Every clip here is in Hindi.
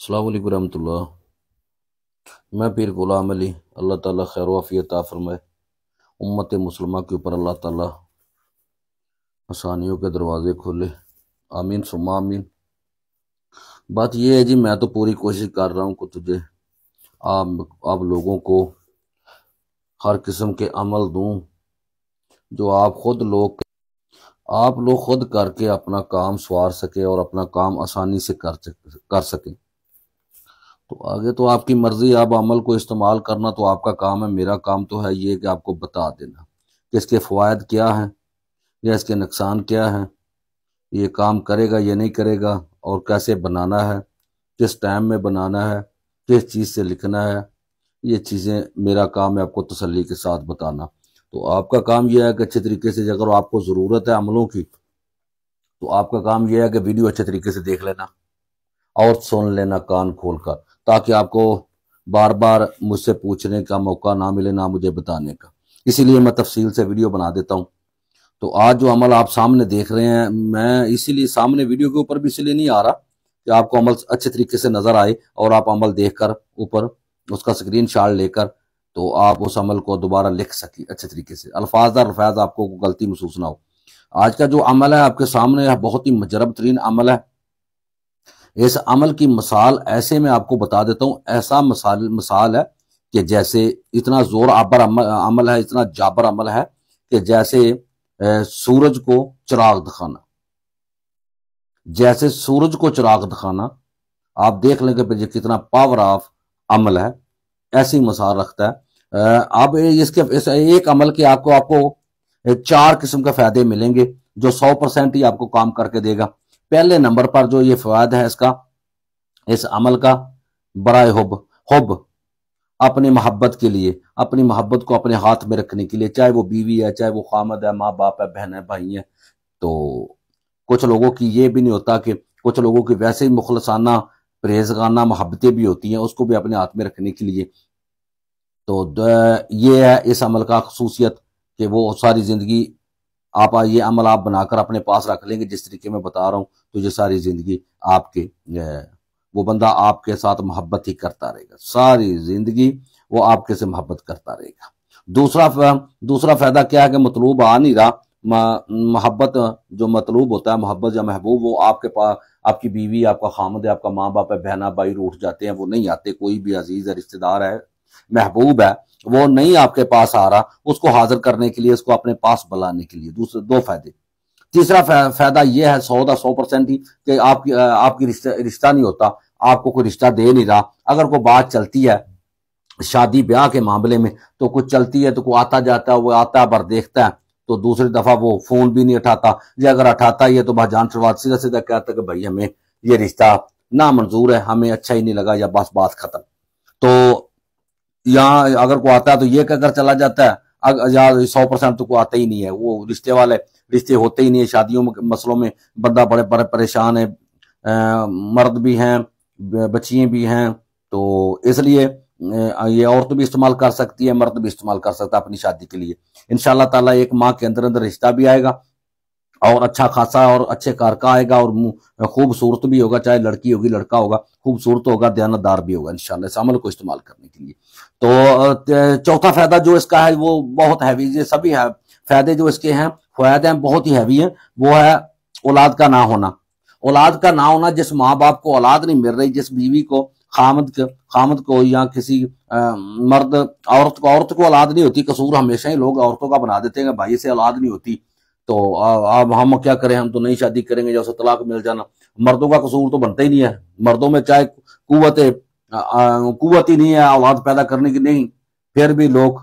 अस्सलाम वालेकुम रहमतुल्लाह। मैं पीर गुलाम अली। अल्लाह ताला खैर वाफियत अता फरमाए। उम्मत मुसलमा के ऊपर अल्लाह ताला आसानियों के दरवाजे खोले। आमीन सुम्मा आमीन। बात यह है जी, मैं तो पूरी कोशिश कर रहा हूँ कि तुझे आप लोगों को हर किस्म के अमल दूं जो आप लोग खुद करके अपना काम सवार सके और अपना काम आसानी से कर सके। तो आगे तो आपकी मर्जी, आप अमल को इस्तेमाल करना तो आपका काम है। मेरा काम तो है ये कि आपको बता देना कि इसके फ़वाद क्या हैं या इसके नुकसान क्या हैं, ये काम करेगा या नहीं करेगा, और कैसे बनाना है, किस टाइम में बनाना है, किस चीज़ से लिखना है। ये चीज़ें मेरा काम है आपको तसल्ली के साथ बताना। तो आपका काम यह है कि अच्छे तरीके से, अगर आपको ज़रूरत है अमलों की, तो आपका काम यह है कि वीडियो अच्छे तरीके से देख लेना और सुन लेना कान खोल कर, ताकि आपको बार बार मुझसे पूछने का मौका ना मिले, ना मुझे बताने का। इसीलिए मैं तफसील से वीडियो बना देता हूँ। तो आज जो अमल आप सामने देख रहे हैं, मैं इसीलिए सामने वीडियो के ऊपर भी इसलिए नहीं आ रहा कि आपको अमल अच्छे तरीके से नजर आए और आप अमल देखकर ऊपर उसका स्क्रीन शॉट लेकर तो आप उस अमल को दोबारा लिख सके अच्छे तरीके से, अल्फाज अल्फाज आपको गलती महसूस ना हो। आज का जो अमल है आपके सामने है, बहुत ही मुजरब तरीन अमल है। इस अमल की मिसाल ऐसे मैं आपको बता देता हूँ, ऐसा मिसाल है कि जैसे इतना जोर आबर अमल है, इतना जाबर अमल है कि जैसे सूरज को चिराग दिखाना, जैसे सूरज को चिराग दिखाना। आप देख लेंगे फिर कितना पावर ऑफ अमल है, ऐसी मिसाल रखता है। अब इसके इस एक अमल के आपको चार किस्म के फायदे मिलेंगे जो 100% ही आपको काम करके देगा। पहले नंबर पर जो ये फायदा है इसका, इस अमल का, बराए हुब हुब अपनी मोहब्बत के लिए, अपनी मोहब्बत को अपने हाथ में रखने के लिए, चाहे वो बीवी है, चाहे वो खामद है, माँ बाप है, बहन है, भाई है। तो कुछ लोगों की ये भी नहीं होता कि कुछ लोगों की वैसे ही मुखलसाना परहेजगाना मोहब्बतें भी होती हैं, उसको भी अपने हाथ में रखने के लिए। तो ये है इस अमल का खसूसियत कि वो सारी जिंदगी आप ये अमल आप बनाकर अपने पास रख लेंगे जिस तरीके में बता रहा हूँ, तो ये सारी जिंदगी आपके वो बंदा आपके साथ मोहब्बत ही करता रहेगा, सारी जिंदगी वो आपके से मोहब्बत करता रहेगा। दूसरा फायदा क्या है कि मतलूब आ नहीं रहा। मोहब्बत जो मतलूब होता है, मोहब्बत या महबूब, वो आपके पास आपकी बीवी, आपका खामद है, आपका माँ बाप है, बहना भाई रूठ जाते हैं, वो नहीं आते। कोई भी अजीज है, रिश्तेदार है, महबूब है, वो नहीं आपके पास आ रहा, उसको हाजिर करने के लिए, उसको अपने पास बुलाने के लिए। दूसरे दो फायदे। तीसरा फायदा यह है 100% ही कि आपकी रिश्ता नहीं होता, आपको कोई रिश्ता दे नहीं रहा। अगर कोई बात चलती है शादी ब्याह के मामले में, तो कुछ चलती है तो कोई आता जाता है, वो आता है पर देखता है, तो दूसरी दफा वो फोन भी नहीं उठाता, या अगर उठाता ही है तो भाजान शुरुआत सीधा सीधा कहता है कि भाई हमें ये रिश्ता ना मंजूर है, हमें अच्छा ही नहीं लगा, या बस बात खत्म। तो यहाँ अगर कोई आता है तो ये कहकर चला जाता है, या 100% तो कोई आता ही नहीं है। वो रिश्ते वाले रिश्ते होते ही नहीं है। शादियों में मसलों में बंदा बड़े बड़े परेशान है, मर्द भी हैं, बच्चियां भी हैं। तो इसलिए ये औरत भी इस्तेमाल कर सकती है, मर्द भी इस्तेमाल कर सकता है अपनी शादी के लिए। इंशाल्लाह ताला एक माह के अंदर अंदर रिश्ता भी आएगा और अच्छा खासा और अच्छे कार का आएगा, और खूबसूरत भी होगा, चाहे लड़की होगी लड़का होगा, खूबसूरत होगा, दयानतदार भी होगा इंशाल्लाह, इस अमल को इस्तेमाल करने के लिए। तो चौथा फायदा जो इसका है वो बहुत हैवी, ये सभी है फायदे जो इसके हैं, फायदे हैं बहुत ही हैवी हैं। वो है औलाद का ना होना। औलाद का ना होना, जिस माँ बाप को औलाद नहीं मिल रही, जिस बीवी को खामद को या किसी मर्द औरत को औलाद नहीं होती। कसूर हमेशा ही लोग औरतों का बना देते हैं, भाई से औलाद नहीं होती तो अब हम क्या करें, हम तो नई शादी करेंगे, जैसे तलाक मिल जाना। मर्दों का कसूर तो बनता ही नहीं है। मर्दों में चाहे कुव्वत ही नहीं है औलाद पैदा करने की, नहीं, फिर भी लोग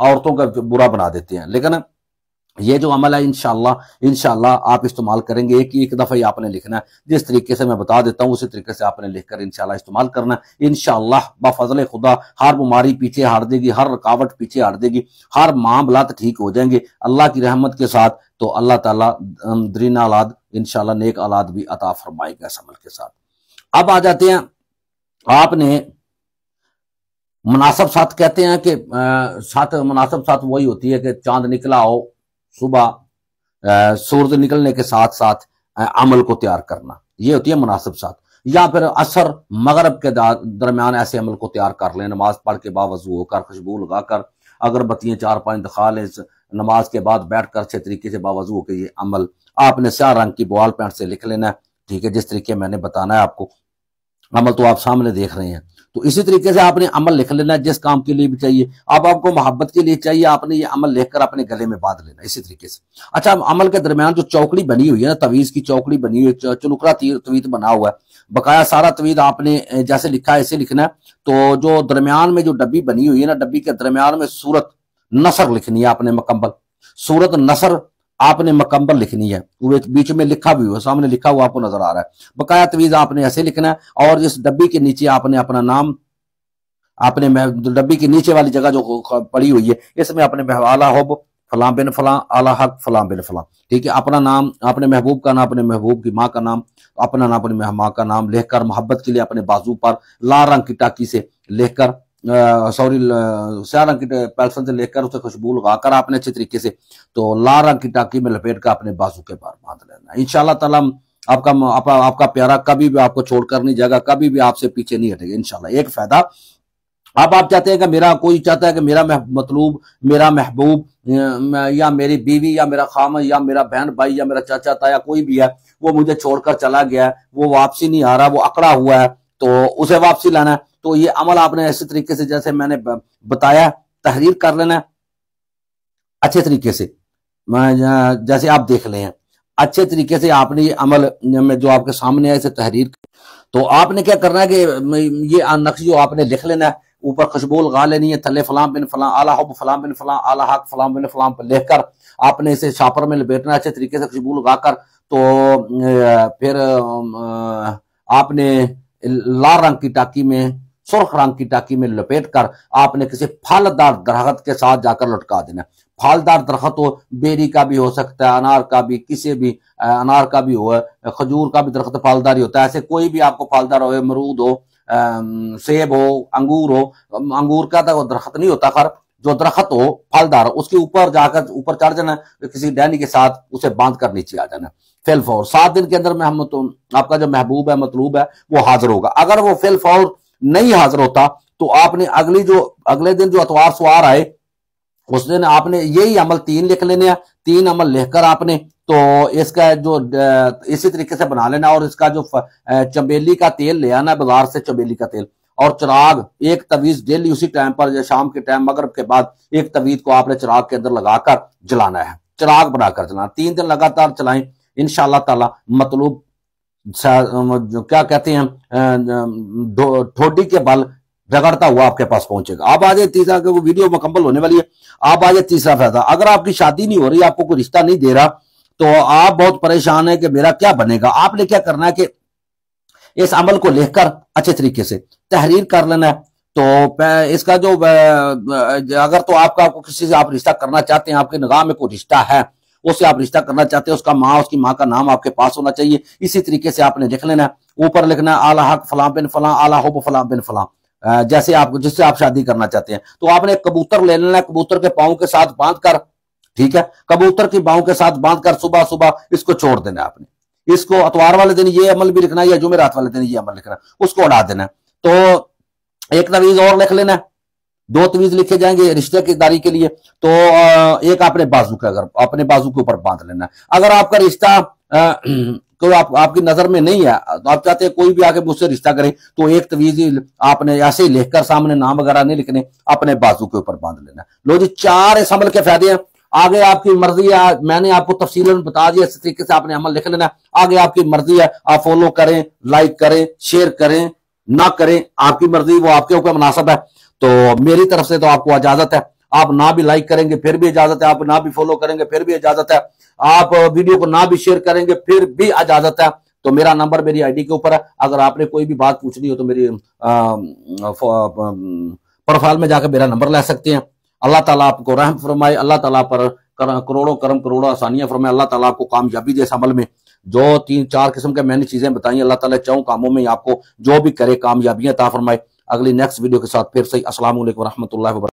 औरतों का बुरा बना देते हैं। लेकिन ये जो अमल है इंशाल्लाह आप इस्तेमाल करेंगे। एक दफा ही आपने लिखना है, जिस तरीके से मैं बता देता हूँ उसी तरीके से आपने लिखकर इंशाल्लाह इस्तेमाल करना है। इंशाल्लाह बफजल खुदा हर बीमारी पीछे हट देगी, हर रुकावट पीछे हट देगी, हर मामलात ठीक हो जाएंगे अल्लाह की रहमत के साथ। तो अल्लाह ताला दरीना औलाद इंशाल्लाह नेक औलाद भी अता फरमाएगा इस अमल के साथ। अब आ जाते हैं, आपने मुनासब साथ कहते हैं कि साथ मुनासब साथ वही होती है कि चांद निकला हो सुबह, सूरज निकलने के साथ साथ अमल को तैयार करना, ये होती है मुनासिब साथ। या फिर असर मगरब के दरमियान ऐसे अमल को तैयार कर लें, नमाज पढ़ के बावजू होकर, खुशबू लगाकर, अगरबत्तियां 4-5 दिखा लें, नमाज के बाद बैठकर अच्छे तरीके से बावजू होकर ये अमल आपने स्याह रंग की बॉल पेंट से लिख लेना है। ठीक है, जिस तरीके मैंने बताना है आपको, अमल तो आप सामने देख रहे हैं। तो इसी तरीके से आपने अमल लिख लेना है, जिस काम के लिए भी चाहिए। अब आपको मोहब्बत के लिए चाहिए, आपने ये अमल लिखकर अपने गले में बांध लेना इसी तरीके से। अच्छा, अमल के दरमियान जो चौकड़ी बनी हुई है ना, तवीज की चौकड़ी बनी हुई है, चनुकरा तवीत बना हुआ है, बकाया सारा तवीत आपने जैसे लिखा है ऐसे लिखना है। तो जो दरमियान में जो डब्बी बनी हुई है ना, डब्बी के दरमियान में सूरत नसर लिखनी है आपने, मुकम्मल सूरत नसर आपने मुकम्मल लिखनी है। वो बीच में लिखा भी हुआ, सामने लिखा हुआ आपको नजर आ रहा है। बकाया तवीज आपने ऐसे लिखना है, और इस डब्बी के नीचे आपने अपना नाम, आपने डब्बी के नीचे वाली जगह जो पड़ी हुई है, इसमें अपने आला हुब फलां बिन फलां, आला हक फलां बिन फलां, ठीक है, अपना नाम, अपने महबूब का नाम, अपने महबूब की माँ का नाम, अपना नाम, अपनी माँ का नाम लिखकर मोहब्बत के लिए अपने बाजू पर लाल रंग की टाकी से लिखकर, सॉरी स्याह रंग की पेंसिल से लेकर उसे खुशबू लगाकर आपने अच्छे तरीके से तो लाल रंग की टाकी में लपेट कर अपने बाजू के पार बांध लेना। इंशाल्लाह ताला आपका प्यारा कभी भी आपको छोड़कर नहीं जाएगा, कभी भी आपसे पीछे नहीं हटेगा इंशाल्लाह। एक फायदा, अब आप चाहते हैं कि मेरा कोई चाहता है कि मेरा मतलूब, मेरा महबूब या मेरी बीवी या मेरा खामन या मेरा बहन भाई या मेरा चाचा ताया कोई भी है, वो मुझे छोड़कर चला गया है, वो वापसी नहीं आ रहा, वो अकड़ा हुआ है, तो उसे वापसी लाना है। तो ये अमल आपने ऐसे तरीके से जैसे मैंने बताया तहरीर कर लेना है अच्छे तरीके से, जैसे आप देख लें अच्छे तरीके से आपने ये अमल में जो आपके सामने है इसे तहरीर। तो आपने क्या करना है कि ये नक्श जो आपने लिख लेना है, ऊपर खुशबू लगा लेनी है, थल्ले फलां बिन फलां, आला हुब फलां बिन फलां, आला हक फलां बिन फलां पर लिखकर आपने इसे शापर में लपेटना अच्छे तरीके से खुशबू लगाकर। तो फिर आपने लाल रंग की टाकी में, सुर्ख रंग की टाकी में लपेट कर आपने किसी फलदार दरख्त के साथ जाकर लटका देना। फलदार दरख्त हो, बेरी का भी हो सकता है, अनार का भी, किसी भी अनार का भी हो, खजूर का भी दरख्त फलदार ही होता है, ऐसे कोई भी आपको फलदार हो, अमरूद हो, सेब हो, अंगूर हो। अंगूर का तो दरख्त नहीं होता, खैर जो दरख्त हो फलदार, उसके ऊपर जाकर ऊपर चढ़ जाना, किसी डैनी के साथ उसे बांध कर नीचे आ जाना। फिल फौर 7 दिन के अंदर में हम तो आपका जो महबूब है, मतलूब है, वो हाजिर होगा। अगर वो फिल फौर नहीं हाजिर होता तो आपने अगले दिन जो अतवार सवार आए उस दिन आपने यही अमल 3 लिख लेने हैं। 3 अमल लिखकर आपने तो इसका जो इसी तरीके से बना लेना, और इसका जो चमेली का तेल ले आना बाजार से, चमेली का तेल, और चिराग एक तवीज डेली उसी टाइम पर, शाम के टाइम मगरिब के बाद एक तवीज को आपने चिराग के अंदर लगाकर जलाना है, चिराग बनाकर जलाना। 3 दिन लगातार चलाएं, इंशाअल्लाह ताला मतलूब जो क्या कहते हैं ठोडी के बल रगड़ता हुआ आपके पास पहुंचेगा। आप आज तीसरा, वो वीडियो मुकम्मल होने वाली है, आप आज तीसरा फायदा, अगर आपकी शादी नहीं हो रही, आपको कोई रिश्ता नहीं दे रहा, तो आप बहुत परेशान है कि मेरा क्या बनेगा। आपने क्या करना है कि इस अमल को लिखकर अच्छे तरीके से तहरीर कर लेना है। तो इसका जो अगर तो आपका किसी से आप रिश्ता करना चाहते हैं, आपके निगाह में कोई रिश्ता है, उससे आप रिश्ता करना चाहते हैं, उसकी माँ का नाम आपके पास होना चाहिए। इसी तरीके से आपने लिख लेना, ऊपर लिखना आला हक फलां बिन फलां, आला हुब फलां बिन फलां, जैसे आप जिससे आप शादी करना चाहते हैं। तो आपने कबूतर ले लेना, कबूतर के पाँव के साथ बांध कर, ठीक है, कबूतर की बाहों के साथ बांध कर सुबह सुबह इसको छोड़ देना। आपने इसको अतवार वाले दिन ये अमल भी लिखना है, या जुमेरात वाले दिन ये अमल लिखना है, उसको उड़ा देना। तो एक तवीज और लिख लेना, 2 तवीज लिखे जाएंगे रिश्ते की दारी के लिए। तो एक आपने बाजू के, अगर अपने बाजू के ऊपर बांध लेना। अगर आपका रिश्ता कोई आपकी नजर में नहीं है, तो आप चाहते हैं कोई भी आके मुझसे रिश्ता करे, तो एक तवीज आपने ऐसे ही लिखकर, सामने नाम वगैरह नहीं लिखने, अपने बाजू के ऊपर बांध लेना। लो जी, 4 इस अमल के फायदे हैं। आगे आपकी मर्जी है, मैंने आपको तफसीलन बता दिया, इस तरीके से आपने अमल लिख लेना। आगे आपकी मर्जी है, आप फॉलो करें, लाइक करें, शेयर करें, ना करें, आपकी मर्जी, वो आपके ऊपर मुनासिब है। तो मेरी तरफ से तो आपको इजाजत है, आप ना भी लाइक करेंगे फिर भी इजाजत है, आप ना भी फॉलो करेंगे फिर भी इजाजत है, आप वीडियो को ना भी शेयर करेंगे फिर भी इजाजत है। तो मेरा नंबर मेरी आईडी के ऊपर है, अगर आपने कोई भी बात पूछनी हो तो मेरी प्रोफाइल में जाकर मेरा नंबर ले सकते हैं। अल्लाह ताला आपको रहम फरमाए, अल्लाह ताला पर करोड़ों करम, करोड़ों आसानियां फरमाए, अल्लाह ताला आपको कामयाबी दे इस अमल में। जो 3-4 किस्म के मैंने चीजें बताई, अल्लाह ताला चारों कामों में आपको जो भी करे कामयाबियां अता फरमाए। अगली नेक्स्ट वीडियो के साथ फिर से अस्सलाम वालेकुम व रहमतुल्लाहि व बरकातहू।